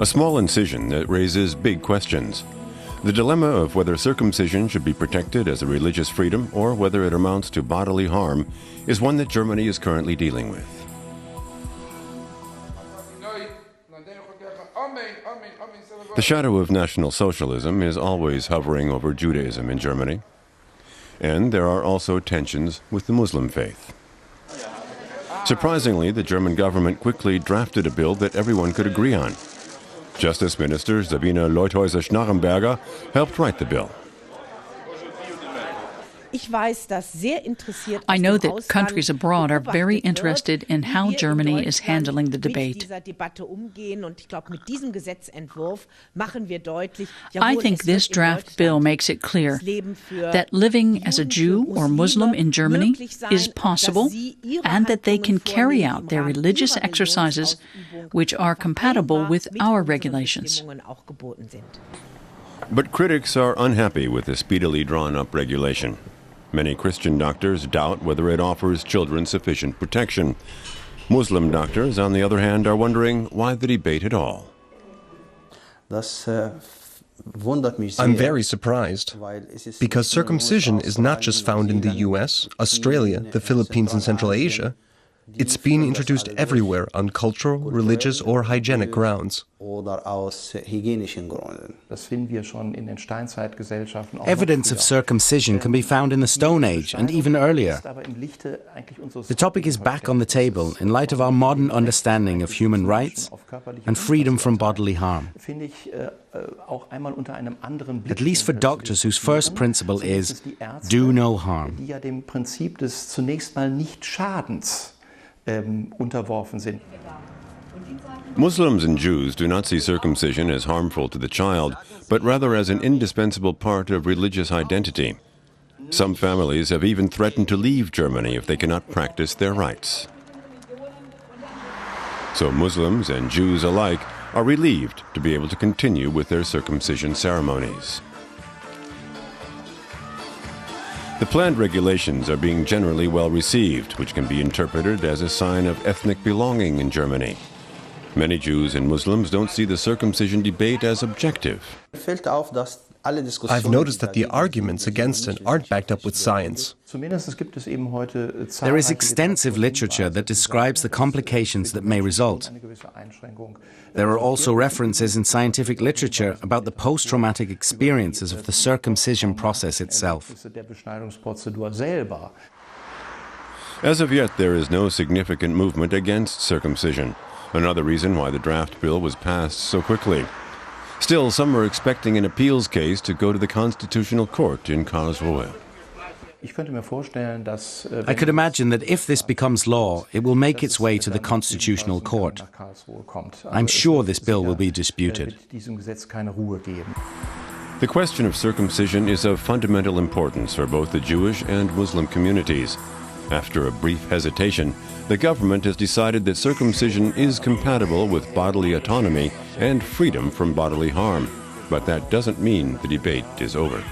A small incision that raises big questions. The dilemma of whether circumcision should be protected as a religious freedom or whether it amounts to bodily harm is one that Germany is currently dealing with. The shadow of National Socialism is always hovering over Judaism in Germany. And there are also tensions with the Muslim faith. Surprisingly, the German government quickly drafted a bill that everyone could agree on. Justice Minister Sabine Leuthäuser-Schnarrenberger helped write the bill. I know that countries abroad are very interested in how Germany is handling the debate. I think this draft bill makes it clear that living as a Jew or Muslim in Germany is possible and that they can carry out their religious exercises which are compatible with our regulations. But critics are unhappy with the speedily drawn-up regulation. Many Christian doctors doubt whether it offers children sufficient protection. Muslim doctors, on the other hand, are wondering why the debate at all. I'm very surprised, because circumcision is not just found in the US, Australia, the Philippines, and Central Asia. It's being introduced everywhere on cultural, religious, or hygienic grounds. Evidence of circumcision can be found in the Stone Age and even earlier. The topic is back on the table in light of our modern understanding of human rights and freedom from bodily harm. At least for doctors whose first principle is, do no harm. Muslims and Jews do not see circumcision as harmful to the child, but rather as an indispensable part of religious identity. Some families have even threatened to leave Germany if they cannot practice their rites. So Muslims and Jews alike are relieved to be able to continue with their circumcision ceremonies. The planned regulations are being generally well received, which can be interpreted as a sign of ethnic belonging in Germany. Many Jews and Muslims don't see the circumcision debate as objective. I've noticed that the arguments against it aren't backed up with science. There is extensive literature that describes the complications that may result. There are also references in scientific literature about the post-traumatic experiences of the circumcision process itself. As of yet, there is no significant movement against circumcision, another reason why the draft bill was passed so quickly. Still, some are expecting an appeals case to go to the Constitutional Court in Karlsruhe. I could imagine that if this becomes law, it will make its way to the Constitutional Court. I'm sure this bill will be disputed. The question of circumcision is of fundamental importance for both the Jewish and Muslim communities. After a brief hesitation, the government has decided that circumcision is compatible with bodily autonomy and freedom from bodily harm. But that doesn't mean the debate is over.